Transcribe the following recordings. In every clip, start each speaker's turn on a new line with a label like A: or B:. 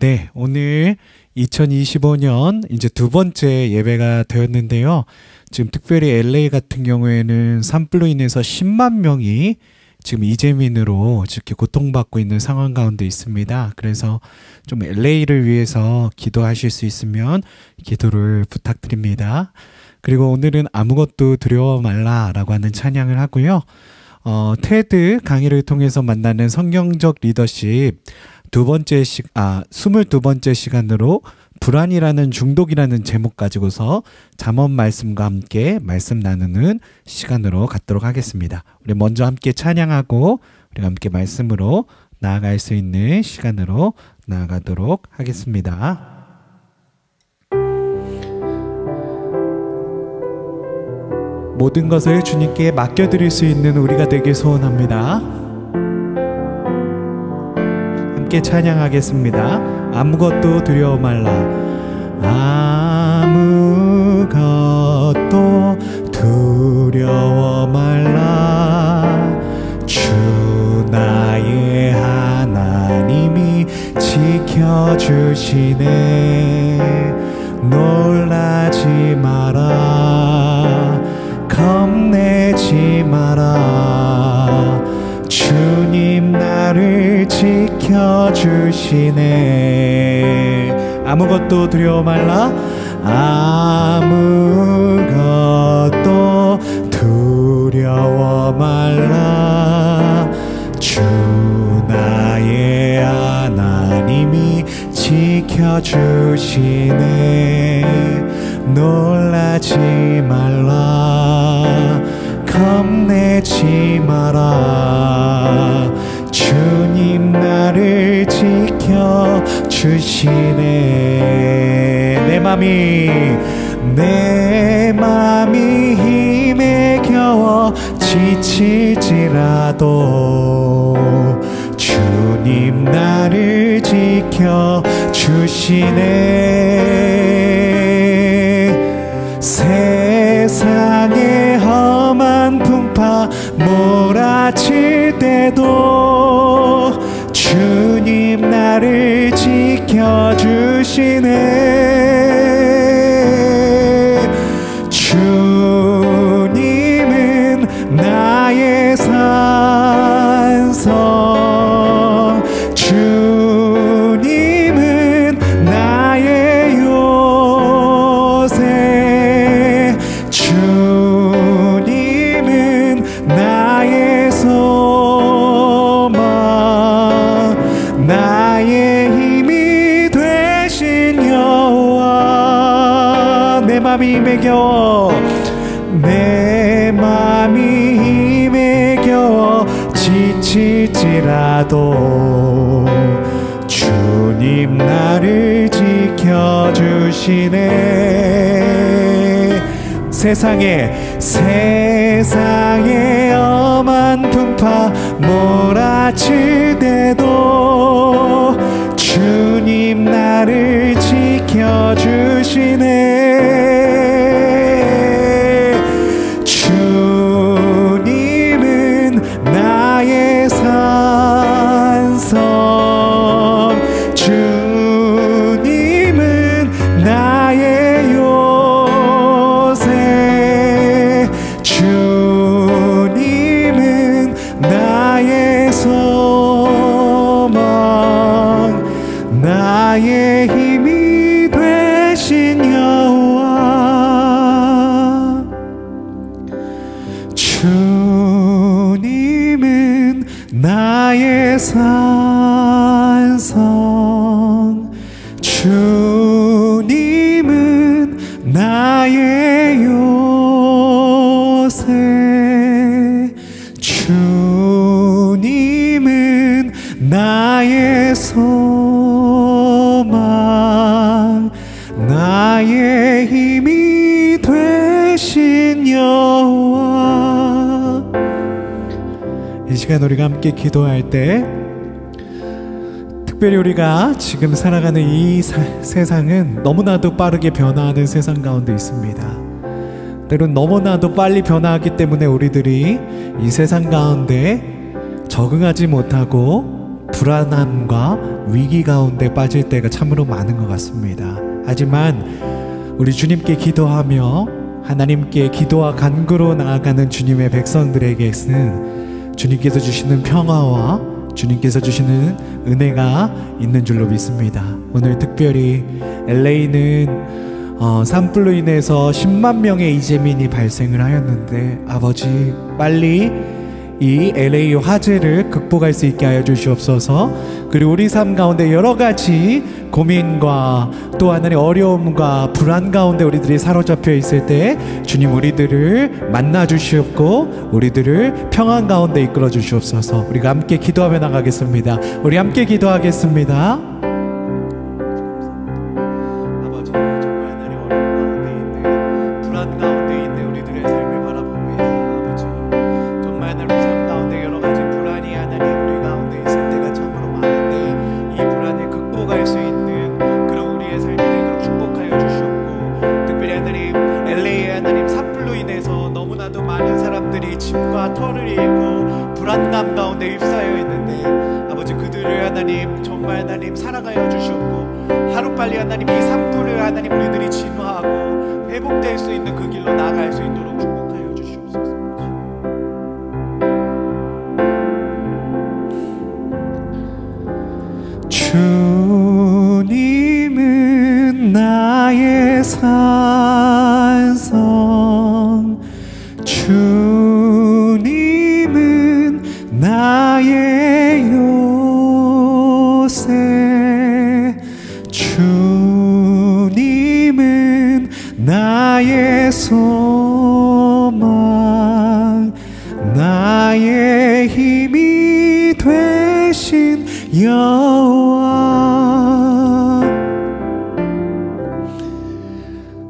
A: 네, 오늘 2025년 이제 두 번째 예배가 되었는데요. 지금 특별히 LA 같은 경우에는 산불로 인해서 10만 명이 지금 이재민으로 이렇게 고통받고 있는 상황 가운데 있습니다. 그래서 좀 LA를 위해서 기도하실 수 있으면 기도를 부탁드립니다. 그리고 오늘은 아무것도 두려워 말라라고 하는 찬양을 하고요. 테드 강의를 통해서 만나는 성경적 리더십 22번째 시간으로 불안이라는 중독이라는 제목 가지고서 잠언 말씀과 함께 말씀 나누는 시간으로 갖도록 하겠습니다. 우리 먼저 함께 찬양하고 우리가 함께 말씀으로 나아갈 수 있는 시간으로 나아가도록 하겠습니다. 모든 것을 주님께 맡겨드릴 수 있는 우리가 되길 소원합니다. 함께 찬양하겠습니다. 아무것도 두려워 말라. 아무것도 두려워 말라. 주 나의 하나님이 지켜주시네. 놀라지 마라. 겁내지 마라. 주님 나를 지켜주시네. 아무것도 두려워 말라. 아무것도 두려워 말라. 주 나의 하나님이 지켜주시네. 놀라지 말라. 겁내지 마라. 주님 나를 지켜주시네. 내 맘이 힘에 겨워 지칠지라도 주님 나를 지켜주시네. 세상의 험한 풍파 몰아칠 때도 주님 나를 지켜주시네. 주님은 나의 산성. 주님은 나의 요새. 주님은 나의 소망. 나의 힘이 되신 여호와. 내 맘이 힘에 겨워. 내 맘이 힘에 겨워 지칠지라도 주님 나를 지켜주시네. 세상에 엄한 풍파 몰아칠 때도 주님 나를 지켜주시네. 주님은 나의 산성. 주님은 나의 요새. 주님은 나의 소망. 나의 힘이 되신 여호와. 주님은 나의 산성. 주님은 나의 요새. 주님은 나의 소망. 나의 힘이 되신 여호와. 이 시간 우리가 함께 기도할 때 특별히 우리가 지금 살아가는 이 세상은 너무나도 빠르게 변화하는 세상 가운데 있습니다. 때론 너무나도 빨리 변화하기 때문에 우리들이 이 세상 가운데 적응하지 못하고 불안함과 위기 가운데 빠질 때가 참으로 많은 것 같습니다. 하지만 우리 주님께 기도하며 하나님께 기도와 간구로 나아가는 주님의 백성들에게는 주님께서 주시는 평화와 주님께서 주시는 은혜가 있는 줄로 믿습니다. 오늘 특별히 LA는 산불로 인해서 10만 명의 이재민이 발생을 하였는데 아버지 빨리 이 LA 화재를 극복할 수 있게 하여 주시옵소서. 그리고 우리 삶 가운데 여러 가지 고민과 또 하나의 어려움과 불안 가운데 우리들이 사로잡혀 있을 때 주님 우리들을 만나 주시옵고 우리들을 평안 가운데 이끌어 주시옵소서. 우리가 함께 기도하며 나가겠습니다. 우리 함께 기도하겠습니다.
B: 불안감 가운데 휩싸여 있는데 아버지 그들을 하나님 정말 하나님 살아가여 주시옵고 하루빨리 하나님 이 산불을 하나님 우리들이 진화하고 회복될 수 있는 그 길로 나아갈 수 있도록 축복하여 주시옵소서.
A: 주님은 나의 산성 주님은 나의 요새 주님은 나의 소망 나의 힘이 되신 여호와.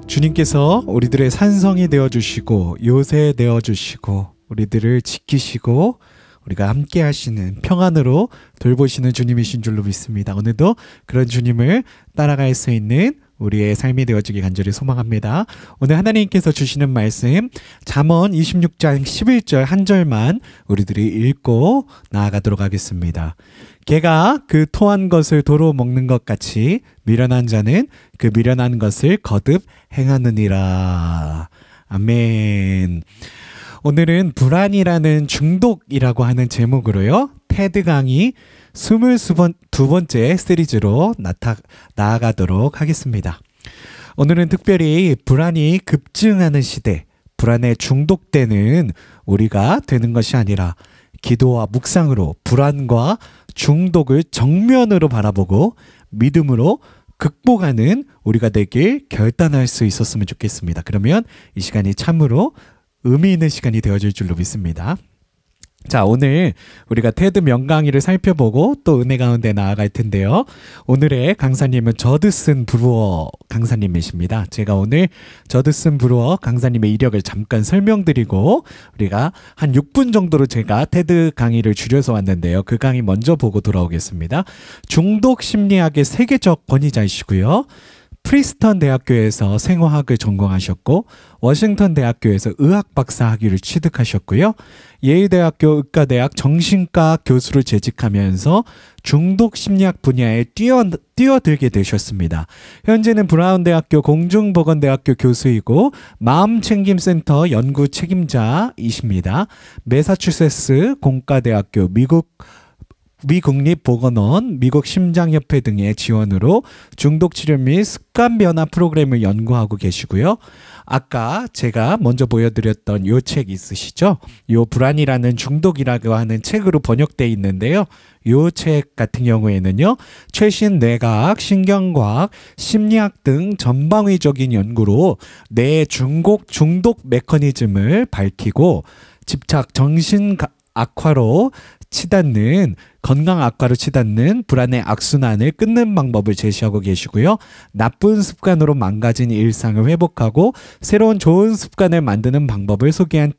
A: 주님께서 우리들의 산성이 되어주시고 요새 되어주시고 우리들을 지키시고 우리가 함께 하시는 평안으로 돌보시는 주님이신 줄로 믿습니다. 오늘도 그런 주님을 따라갈 수 있는 우리의 삶이 되어주기 간절히 소망합니다. 오늘 하나님께서 주시는 말씀 잠언 26장 11절 한 절만 우리들이 읽고 나아가도록 하겠습니다. 개가 그 토한 것을 도로 먹는 것 같이 미련한 자는 그 미련한 것을 거듭 행하느니라. 아멘. 오늘은 불안이라는 중독이라고 하는 제목으로요. 테드 강의 22번째 시리즈로 나아가도록 하겠습니다. 오늘은 특별히 불안이 급증하는 시대, 불안에 중독되는 우리가 되는 것이 아니라 기도와 묵상으로 불안과 중독을 정면으로 바라보고 믿음으로 극복하는 우리가 되길 결단할 수 있었으면 좋겠습니다. 그러면 이 시간이 참으로 의미 있는 시간이 되어질 줄로 믿습니다. 자, 오늘 우리가 테드 명강의를 살펴보고 또 은혜 가운데 나아갈 텐데요. 오늘의 강사님은 저드슨 브루어 강사님이십니다. 제가 오늘 저드슨 브루어 강사님의 이력을 잠깐 설명드리고 우리가 한 6분 정도로 제가 테드 강의를 줄여서 왔는데요. 그 강의 먼저 보고 돌아오겠습니다. 중독 심리학의 세계적 권위자이시고요. 프리스턴 대학교에서 생화학을 전공하셨고 워싱턴 대학교에서 의학 박사 학위를 취득하셨고요. 예일대학교 의과대학 정신과 교수를 재직하면서 중독 심리학 분야에 뛰어들게 되셨습니다. 현재는 브라운대학교 공중보건대학교 교수이고 마음챙김센터 연구 책임자이십니다. 매사추세츠 공과대학교 미국립보건원, 미국심장협회 등의 지원으로 중독치료 및 습관변화 프로그램을 연구하고 계시고요. 아까 제가 먼저 보여드렸던 요 책 있으시죠? 요 불안이라는 중독이라고 하는 책으로 번역되어 있는데요. 요 책 같은 경우에는요. 최신 뇌과학, 신경과학, 심리학 등 전방위적인 연구로 뇌의 중독 메커니즘을 밝히고 집착 정신 악화로 치닫는 건강 악화로 치닫는 불안의 악순환을 끊는 방법을 제시하고 계시고요. 나쁜 습관으로 망가진 일상을 회복하고 새로운 좋은 습관을 만드는 방법을 소개한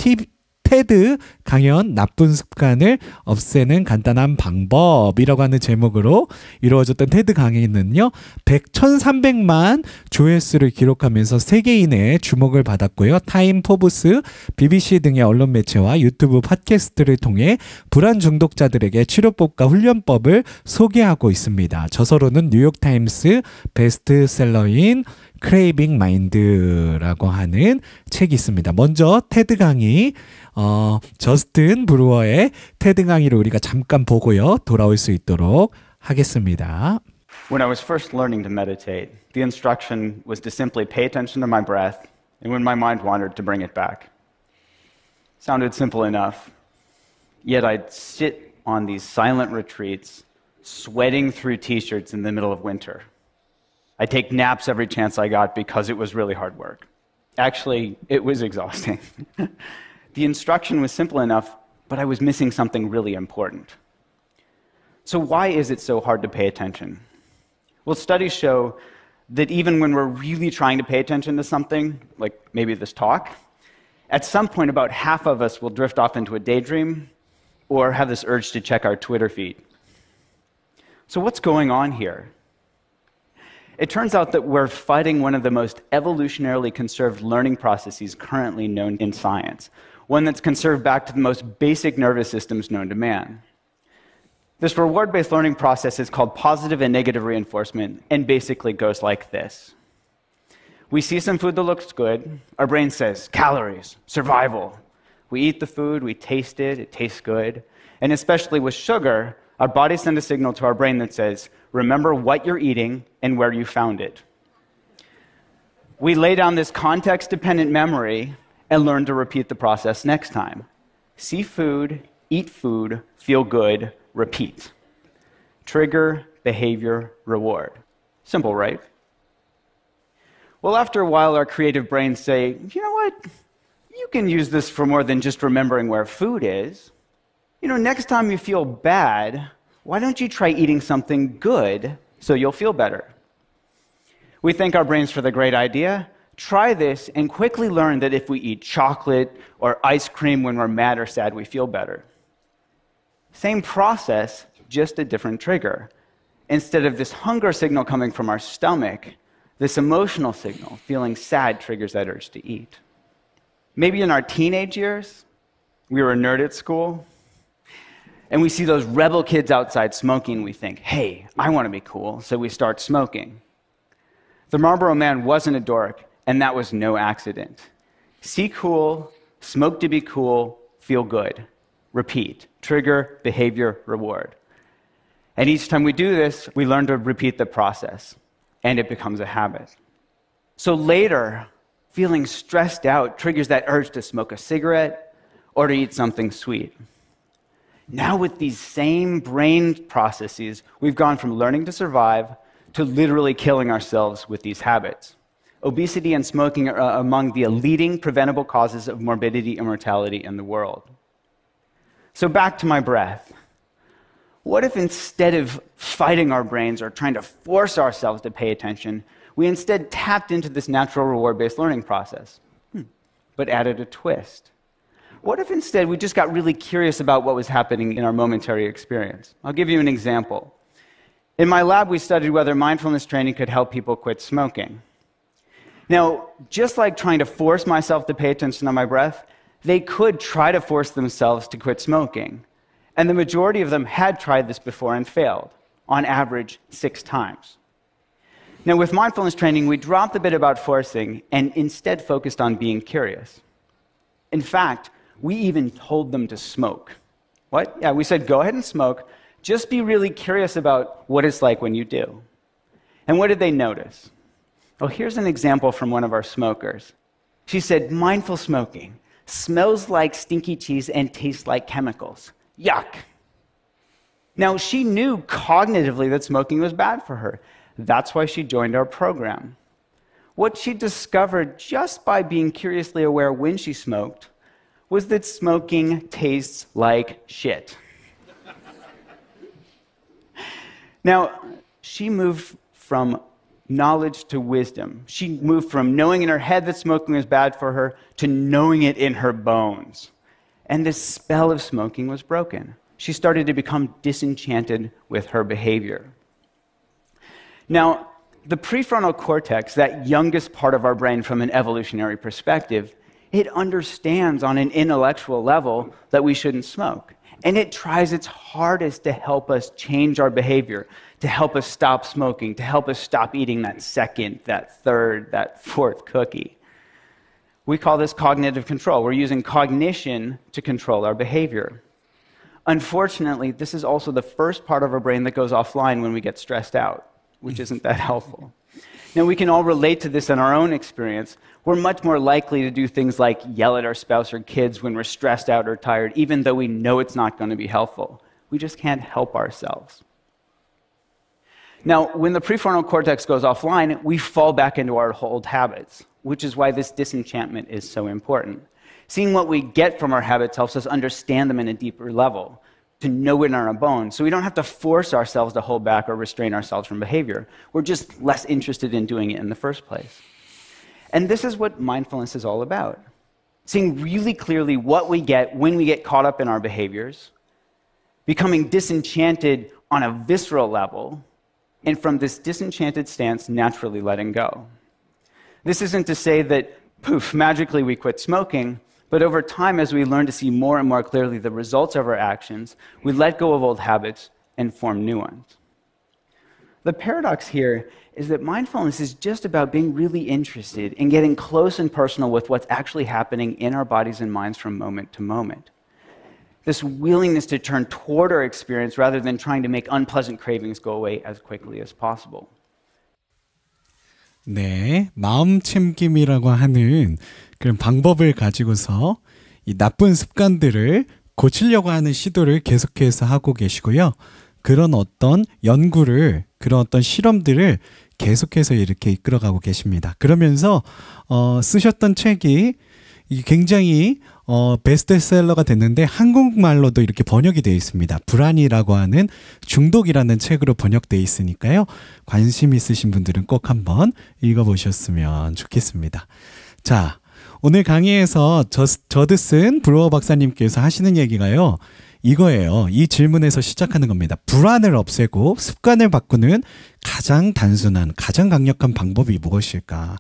A: 테드 강연 나쁜 습관을 없애는 간단한 방법이라고 하는 제목으로 이루어졌던 테드 강의는요. 1,300만 조회수를 기록하면서 세계인의 주목을 받았고요. 타임, 포브스, BBC 등의 언론 매체와 유튜브 팟캐스트를 통해 불안 중독자들에게 치료법과 훈련법을 소개하고 있습니다. 저서로는 뉴욕타임스 베스트셀러인 크레이빙 마인드라고 하는 책이 있습니다. 먼저 테드 강의, 저스틴 브루어의 테드 강의를 우리가 잠깐 보고요. 돌아올 수 있도록 하겠습니다.
C: When I was first learning to meditate, the instruction was to simply pay attention to my breath, and when my mind wandered, to bring it back. Sounded simple enough, yet I'd sit on these silent retreats, sweating through t-shirts in the middle of winter. I'd take naps every chance I got because it was really hard work. Actually, it was exhausting. The instruction was simple enough, but I was missing something really important. So why is it so hard to pay attention? Well, studies show that even when we're really trying to pay attention to something, like maybe this talk, at some point about half of us will drift off into a daydream or have this urge to check our Twitter feed. So what's going on here? It turns out that we're fighting one of the most evolutionarily conserved learning processes currently known in science, one that's conserved back to the most basic nervous systems known to man. This reward-based learning process is called positive and negative reinforcement and basically goes like this. We see some food that looks good. Our brain says, calories, survival. We eat the food, we taste it tastes good. And especially with sugar, our body sends a signal to our brain that says, remember what you're eating and where you found it. We lay down this context-dependent memory and learn to repeat the process next time. See food, eat food, feel good, repeat. Trigger, behavior, reward. Simple, right? Well, after a while, our creative brains say, you know what? You can use this for more than just remembering where food is. You know, next time you feel bad, why don't you try eating something good so you'll feel better? We thank our brains for the great idea. Try this and quickly learn that if we eat chocolate or ice cream when we're mad or sad, we feel better. Same process, just a different trigger. Instead of this hunger signal coming from our stomach, this emotional signal, feeling sad, triggers that urge to eat. Maybe in our teenage years, we were a nerd at school, and we see those rebel kids outside smoking, we think, hey, I want to be cool, so we start smoking. The Marlboro Man wasn't a dork, and that was no accident. See cool, smoke to be cool, feel good. Repeat. Trigger, behavior, reward. And each time we do this, we learn to repeat the process, and it becomes a habit. So later, feeling stressed out triggers that urge to smoke a cigarette or to eat something sweet. Now with these same brain processes, we've gone from learning to survive to literally killing ourselves with these habits. Obesity and smoking are among the leading preventable causes of morbidity and mortality in the world. So back to my breath. What if instead of fighting our brains or trying to force ourselves to pay attention, we instead tapped into this natural reward-based learning process, but added a twist? What if instead we just got really curious about what was happening in our momentary experience? I'll give you an example. In my lab, we studied whether mindfulness training could help people quit smoking. Now, just like trying to force myself to pay attention to my breath, they could try to force themselves to quit smoking. And the majority of them had tried this before and failed, on average 6 times. Now, with mindfulness training, we dropped the bit about forcing and instead focused on being curious. In fact, we even told them to smoke. What? Yeah, we said, go ahead and smoke. Just be really curious about what it's like when you do. And what did they notice? Well, here's an example from one of our smokers. She said, mindful smoking smells like stinky cheese and tastes like chemicals. Yuck. Now, she knew cognitively that smoking was bad for her. That's why she joined our program. What she discovered just by being curiously aware when she smoked was that smoking tastes like shit. Now, she moved from knowledge to wisdom. She moved from knowing in her head that smoking was bad for her to knowing it in her bones. and this spell of smoking was broken. She started to become disenchanted with her behavior. Now, the prefrontal cortex, that youngest part of our brain from an evolutionary perspective, it understands on an intellectual level that we shouldn't smoke. And it tries its hardest to help us change our behavior, to help us stop smoking, to help us stop eating that second, that third, that fourth cookie. We call this cognitive control. We're using cognition to control our behavior. Unfortunately, this is also the first part of our brain that goes offline when we get stressed out, which isn't that helpful. Now, we can all relate to this in our own experience. We're much more likely to do things like yell at our spouse or kids when we're stressed out or tired, even though we know it's not going to be helpful. We just can't help ourselves. Now, when the prefrontal cortex goes offline, we fall back into our old habits, which is why this disenchantment is so important. Seeing what we get from our habits helps us understand them in a deeper level, to know it in our bones, so we don't have to force ourselves to hold back or restrain ourselves from behavior. We're just less interested in doing it in the first place. And this is what mindfulness is all about. Seeing really clearly what we get when we get caught up in our behaviors, becoming disenchanted on a visceral level, and from this disenchanted stance, naturally letting go. This isn't to say that, poof, magically we quit smoking, but over time, as we learn to see more and more clearly the results of our actions, we let go of old habits and form new ones. The paradox here is that mindfulness is just about being really interested in getting close and personal with what's actually happening in our bodies and minds from moment to moment. This willingness to turn toward our experience rather than trying to make unpleasant cravings go away as quickly as possible.
A: 네, 마음챙김이라고 하는 그런 방법을 가지고서 이 나쁜 습관들을 고치려고 하는 시도를 계속해서 하고 계시고요. 그런 어떤 연구를, 그런 어떤 실험들을 계속해서 이렇게 이끌어가고 계십니다. 그러면서 쓰셨던 책이 굉장히 베스트셀러가 됐는데 한국말로도 이렇게 번역이 되어 있습니다. 불안이라고 하는 중독이라는 책으로 번역되어 있으니까요. 관심 있으신 분들은 꼭 한번 읽어보셨으면 좋겠습니다. 자, 오늘 강의에서 저드슨 브루어 박사님께서 하시는 얘기가요. 이거예요. 이 질문에서 시작하는 겁니다. 불안을 없애고 습관을 바꾸는 가장 단순한, 가장 강력한 방법이 무엇일까?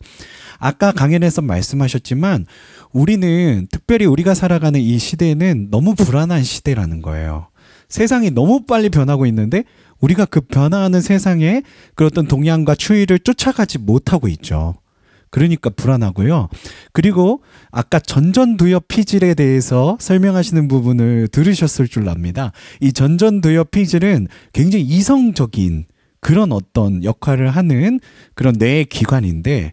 A: 아까 강연에서 말씀하셨지만 우리는, 특별히 우리가 살아가는 이 시대는 너무 불안한 시대라는 거예요. 세상이 너무 빨리 변하고 있는데 우리가 그 변화하는 세상에 그 어떤 동향과 추이를 쫓아가지 못하고 있죠. 그러니까 불안하고요. 그리고 아까 전전두엽 피질에 대해서 설명하시는 부분을 들으셨을 줄 압니다. 이 전전두엽 피질은 굉장히 이성적인 그런 어떤 역할을 하는 그런 뇌의 기관인데,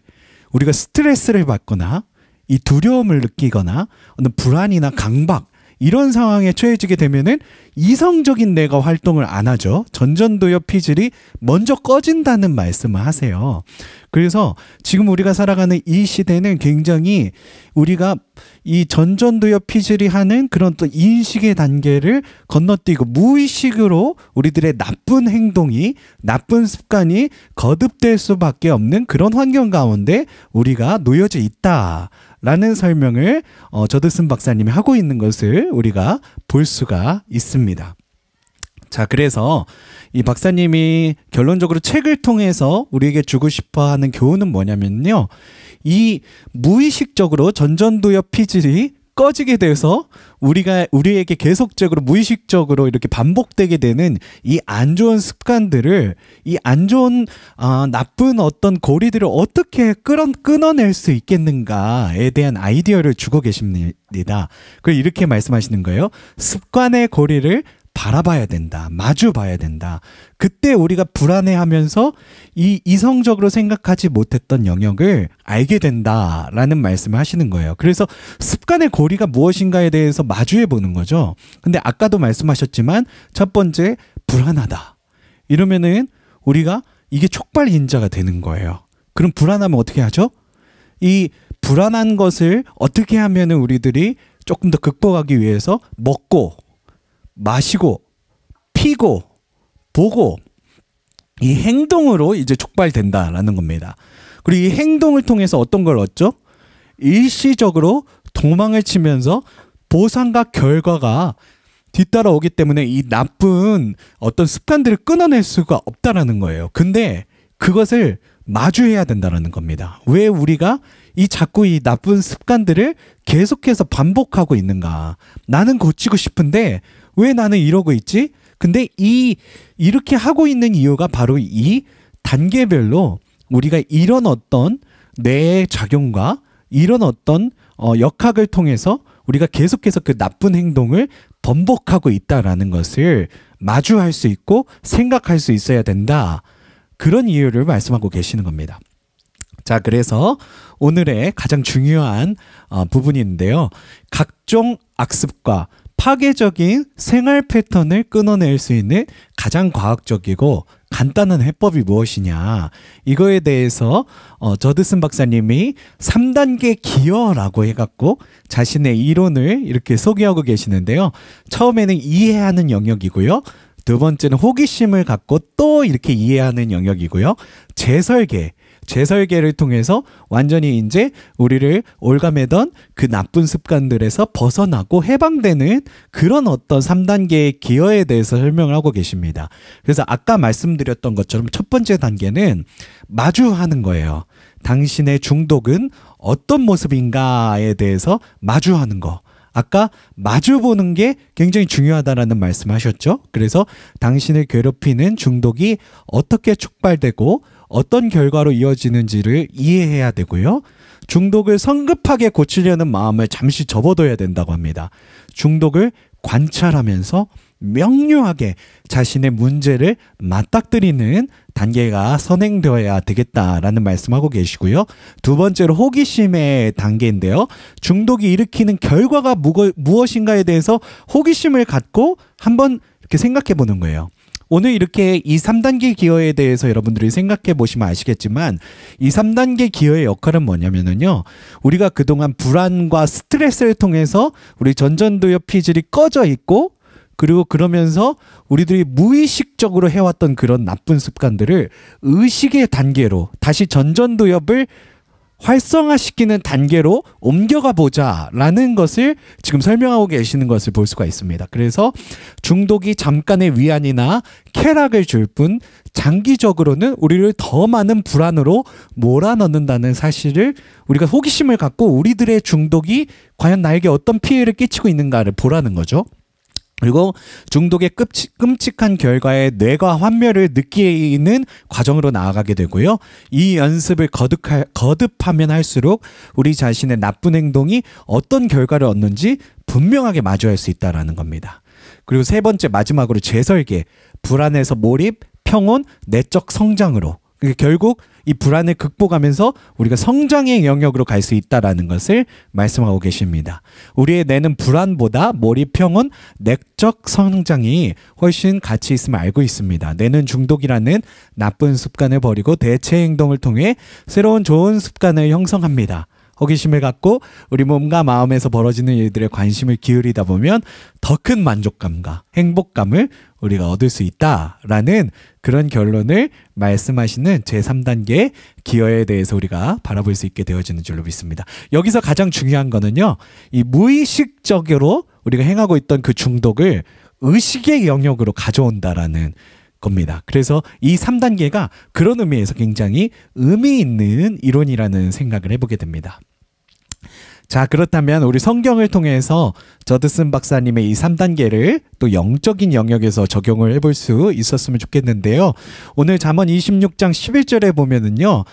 A: 우리가 스트레스를 받거나 이 두려움을 느끼거나 어떤 불안이나 강박 이런 상황에 처해지게 되면은 이성적인 뇌가 활동을 안 하죠. 전전두엽 피질이 먼저 꺼진다는 말씀을 하세요. 그래서 지금 우리가 살아가는 이 시대는 굉장히 우리가 이 전전두엽 피질이 하는 그런 또 인식의 단계를 건너뛰고 무의식으로 우리들의 나쁜 행동이, 나쁜 습관이 거듭될 수밖에 없는 그런 환경 가운데 우리가 놓여져 있다라는 설명을 저드슨 박사님이 하고 있는 것을 우리가 볼 수가 있습니다. 자, 그래서 이 박사님이 결론적으로 책을 통해서 우리에게 주고 싶어 하는 교훈은 뭐냐면요. 이 무의식적으로 전전두엽 피질이 꺼지게 돼서 우리에게 계속적으로 무의식적으로 이렇게 반복되게 되는 이 안 좋은 습관들을, 이 안 좋은 나쁜 어떤 고리들을 어떻게 끊어낼 수 있겠는가에 대한 아이디어를 주고 계십니다. 그리고 이렇게 말씀하시는 거예요. 습관의 고리를 바라봐야 된다. 마주 봐야 된다. 그때 우리가 불안해하면서 이 이성적으로 생각하지 못했던 영역을 알게 된다라는 말씀을 하시는 거예요. 그래서 습관의 고리가 무엇인가에 대해서 마주해 보는 거죠. 근데 아까도 말씀하셨지만 첫 번째, 불안하다. 이러면은 우리가 이게 촉발인자가 되는 거예요. 그럼 불안하면 어떻게 하죠? 이 불안한 것을 어떻게 하면은 우리들이 조금 더 극복하기 위해서 먹고 마시고 피고 보고 이 행동으로 이제 촉발된다라는 겁니다. 그리고 이 행동을 통해서 어떤 걸 얻죠? 일시적으로 도망을 치면서 보상과 결과가 뒤따라오기 때문에 이 나쁜 어떤 습관들을 끊어낼 수가 없다라는 거예요. 근데 그것을 마주해야 된다는 겁니다. 왜 우리가 자꾸 이 나쁜 습관들을 계속해서 반복하고 있는가? 나는 고치고 싶은데 왜 나는 이러고 있지? 근데 이렇게 하고 있는 이유가 바로 이 단계별로 우리가 이런 어떤 뇌의 작용과 이런 어떤 역학을 통해서 우리가 계속해서 그 나쁜 행동을 번복하고 있다라는 것을 마주할 수 있고 생각할 수 있어야 된다. 그런 이유를 말씀하고 계시는 겁니다. 자, 그래서 오늘의 가장 중요한 부분인데요. 각종 악습과 파괴적인 생활 패턴을 끊어낼 수 있는 가장 과학적이고 간단한 해법이 무엇이냐, 이거에 대해서 저드슨 박사님이 3단계 기여라고 해갖고 자신의 이론을 이렇게 소개하고 계시는데요. 처음에는 이해하는 영역이고요. 두 번째는 호기심을 갖고 또 이렇게 이해하는 영역이고요. 재설계를 통해서 완전히 이제 우리를 올가매던 그 나쁜 습관들에서 벗어나고 해방되는 그런 어떤 3단계의 기여에 대해서 설명을 하고 계십니다. 그래서 아까 말씀드렸던 것처럼 첫 번째 단계는 마주하는 거예요. 당신의 중독은 어떤 모습인가에 대해서 마주하는 거. 아까 마주보는 게 굉장히 중요하다라는 말씀하셨죠. 그래서 당신을 괴롭히는 중독이 어떻게 촉발되고 어떤 결과로 이어지는지를 이해해야 되고요. 중독을 성급하게 고치려는 마음을 잠시 접어둬야 된다고 합니다. 중독을 관찰하면서 명료하게 자신의 문제를 맞닥뜨리는 단계가 선행되어야 되겠다라는 말씀하고 계시고요. 두 번째로 호기심의 단계인데요. 중독이 일으키는 결과가 무엇인가에 대해서 호기심을 갖고 한번 이렇게 생각해 보는 거예요. 오늘 이렇게 이 3단계 기여에 대해서 여러분들이 생각해 보시면 아시겠지만 이 3단계 기여의 역할은 뭐냐면요. 우리가 그동안 불안과 스트레스를 통해서 우리 전전두엽 피질이 꺼져 있고 그리고 그러면서 우리들이 무의식적으로 해왔던 그런 나쁜 습관들을 의식의 단계로 다시 전전두엽을 활성화시키는 단계로 옮겨가 보자라는 것을 지금 설명하고 계시는 것을 볼 수가 있습니다. 그래서 중독이 잠깐의 위안이나 쾌락을 줄 뿐 장기적으로는 우리를 더 많은 불안으로 몰아넣는다는 사실을 우리가 호기심을 갖고 우리들의 중독이 과연 나에게 어떤 피해를 끼치고 있는가를 보라는 거죠. 그리고 중독의 끔찍한 결과에 뇌가 환멸을 느끼는 과정으로 나아가게 되고요. 이 연습을 거듭하면 할수록 우리 자신의 나쁜 행동이 어떤 결과를 얻는지 분명하게 마주할 수 있다는 겁니다. 그리고 세 번째 마지막으로 재설계, 불안에서 몰입, 평온, 내적 성장으로 결국 이 불안을 극복하면서 우리가 성장의 영역으로 갈 수 있다는 것을 말씀하고 계십니다. 우리의 뇌는 불안보다 몰입, 평온, 내적 성장이 훨씬 가치 있음을 알고 있습니다. 뇌는 중독이라는 나쁜 습관을 버리고 대체 행동을 통해 새로운 좋은 습관을 형성합니다. 호기심을 갖고 우리 몸과 마음에서 벌어지는 일들에 관심을 기울이다 보면 더 큰 만족감과 행복감을 우리가 얻을 수 있다라는 그런 결론을 말씀하시는 제3단계 기여에 대해서 우리가 바라볼 수 있게 되어지는 줄로 믿습니다. 여기서 가장 중요한 거는요. 이 무의식적으로 우리가 행하고 있던 그 중독을 의식의 영역으로 가져온다라는 겁니다. 그래서 이 3단계가 그런 의미에서 굉장히 의미 있는 이론이라는 생각을 해보게 됩니다. 자, 그렇다면 우리 성경을 통해서 저드슨 박사님의 이 3단계를 또 영적인 영역에서 적용을 해볼 수 있었으면 좋겠는데요. 오늘 잠언 26장 11절에 보면은요,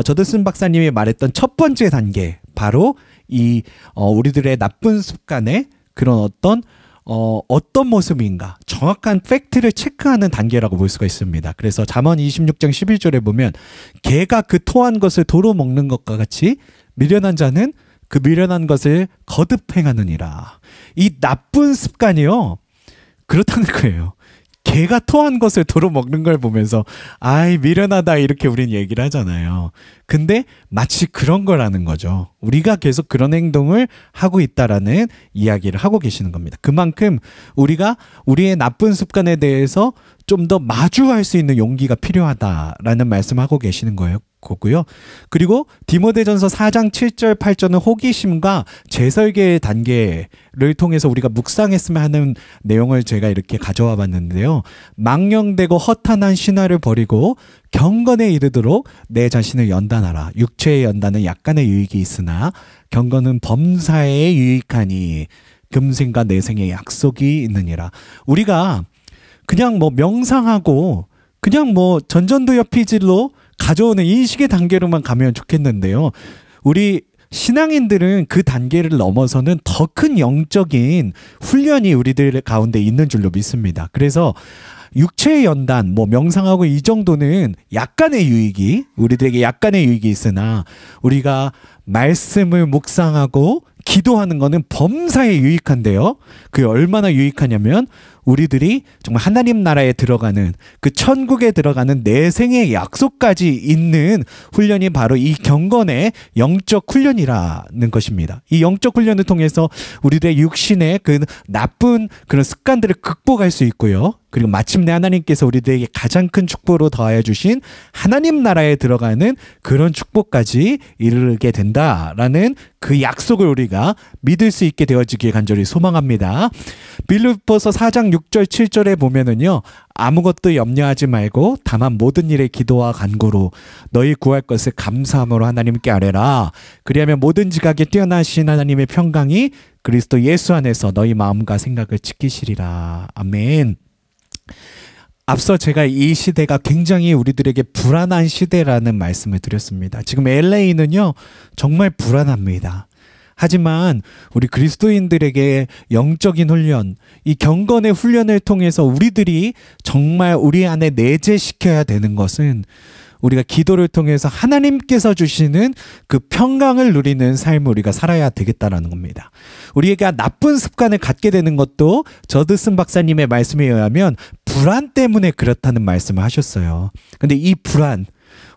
A: 저드슨 박사님이 말했던 첫 번째 단계, 바로 이 우리들의 나쁜 습관의 그런 어떤 모습인가 정확한 팩트를 체크하는 단계라고 볼 수가 있습니다. 그래서 잠언 26장 11절에 보면 개가 그 토한 것을 도로 먹는 것과 같이 미련한 자는 그 미련한 것을 거듭 행하느니라. 이 나쁜 습관이요. 그렇다는 거예요. 개가 토한 것을 도로 먹는 걸 보면서 아이 미련하다 이렇게 우린 얘기를 하잖아요. 근데 마치 그런 거라는 거죠. 우리가 계속 그런 행동을 하고 있다라는 이야기를 하고 계시는 겁니다. 그만큼 우리가 우리의 나쁜 습관에 대해서 좀 더 마주할 수 있는 용기가 필요하다라는 말씀하고 계시는 거고요. 그리고 디모데전서 4장 7절 8절은 호기심과 재설계의 단계를 통해서 우리가 묵상했으면 하는 내용을 제가 이렇게 가져와 봤는데요. 망령되고 허탄한 신화를 버리고 경건에 이르도록 내 자신을 연단하라. 육체의 연단은 약간의 유익이 있으나 경건은 범사에 유익하니 금생과 내생의 약속이 있느니라. 우리가 그냥 뭐 명상하고 그냥 뭐 전전도협 피질로 가져오는 인식의 단계로만 가면 좋겠는데요. 우리 신앙인들은 그 단계를 넘어서는 더 큰 영적인 훈련이 우리들 가운데 있는 줄로 믿습니다. 그래서 육체의 연단, 뭐 명상하고 이 정도는 약간의 유익이, 우리들에게 약간의 유익이 있으나 우리가 말씀을 묵상하고 기도하는 거는 범사에 유익한데요. 그게 얼마나 유익하냐면 우리들이 정말 하나님 나라에 들어가는, 그 천국에 들어가는 내생의 약속까지 있는 훈련이 바로 이 경건의 영적 훈련이라는 것입니다. 이 영적 훈련을 통해서 우리들의 육신의 그 나쁜 그런 습관들을 극복할 수 있고요. 그리고 마침내 하나님께서 우리들에게 가장 큰 축복으로 더하여 주신 하나님 나라에 들어가는 그런 축복까지 이르게 된다라는 그 약속을 우리가 믿을 수 있게 되어지길 간절히 소망합니다. 빌립보서 4장 6절 7절에 보면은요, 아무것도 염려하지 말고 다만 모든 일에 기도와 간구로 너희 구할 것을 감사함으로 하나님께 아뢰라. 그리하면 모든 지각에 뛰어나신 하나님의 평강이 그리스도 예수 안에서 너희 마음과 생각을 지키시리라. 아멘. 앞서 제가 이 시대가 굉장히 우리들에게 불안한 시대라는 말씀을 드렸습니다. 지금 LA는요, 정말 불안합니다. 하지만 우리 그리스도인들에게 영적인 훈련, 이 경건의 훈련을 통해서 우리들이 정말 우리 안에 내재시켜야 되는 것은 우리가 기도를 통해서 하나님께서 주시는 그 평강을 누리는 삶을 우리가 살아야 되겠다라는 겁니다. 우리가 나쁜 습관을 갖게 되는 것도 저드슨 박사님의 말씀에 의하면 불안 때문에 그렇다는 말씀을 하셨어요. 근데 이 불안,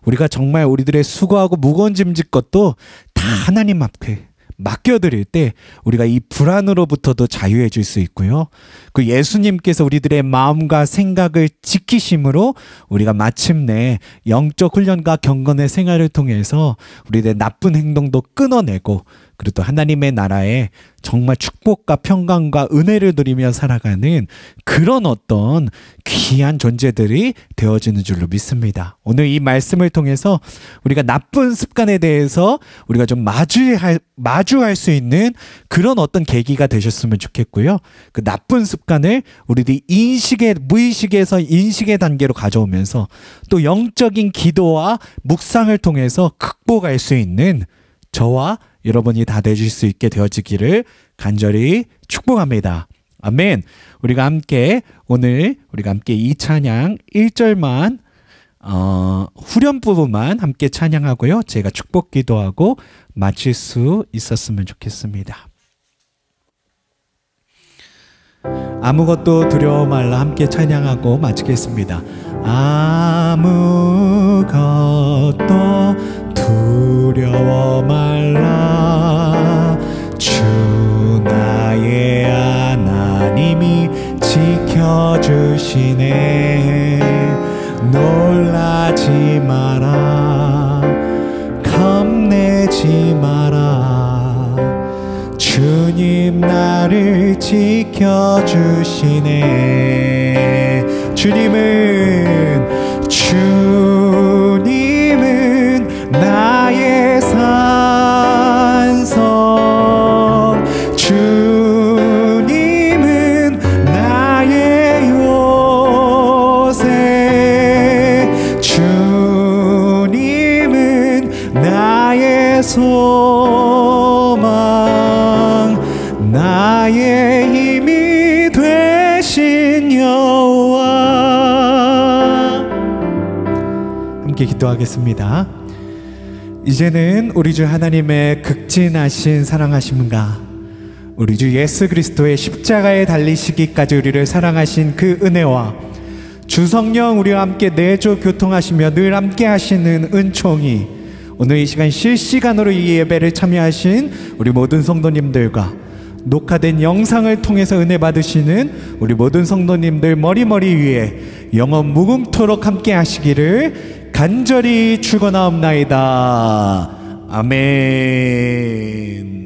A: 우리가 정말 우리들의 수고하고 무거운 짐질 것도 다 하나님 앞에 맡겨드릴 때 우리가 이 불안으로부터도 자유해질 수 있고요. 그 예수님께서 우리들의 마음과 생각을 지키심으로 우리가 마침내 영적 훈련과 경건의 생활을 통해서 우리들의 나쁜 행동도 끊어내고 그리고 또 하나님의 나라에 정말 축복과 평강과 은혜를 누리며 살아가는 그런 어떤 귀한 존재들이 되어지는 줄로 믿습니다. 오늘 이 말씀을 통해서 우리가 나쁜 습관에 대해서 우리가 좀 마주할 수 있는 그런 어떤 계기가 되셨으면 좋겠고요. 그 나쁜 습관을 우리들이 무의식에서 인식의 단계로 가져오면서 또 영적인 기도와 묵상을 통해서 극복할 수 있는 저와 여러분이 다 되실 수 있게 되어지기를 간절히 축복합니다. 아멘. 우리가 함께 이 찬양 1절만 후렴 부분만 함께 찬양하고요. 제가 축복 기도하고 마칠 수 있었으면 좋겠습니다. 아무것도 두려워 말라 함께 찬양하고 마치겠습니다. 아무것도 두려워 말라 주 나의 하나님이 지켜주시네 놀라지 마라 겁내지 마라 주님 나를 지켜주시네 주님은 나의 산성 주님은 나의 요새 주님은 나의 소망 나의 힘이 되신 여호와 함께 기도하겠습니다. 이제는 우리 주 하나님의 극진하신 사랑하심과 우리 주 예수 그리스도의 십자가에 달리시기까지 우리를 사랑하신 그 은혜와 주 성령 우리와 함께 내조 교통하시며 늘 함께 하시는 은총이 오늘 이 시간 실시간으로 이 예배를 참여하신 우리 모든 성도님들과 녹화된 영상을 통해서 은혜 받으시는 우리 모든 성도님들 머리 위에 영원 무궁토록 함께 하시기를 간절히 축원하옵나이다. 아멘.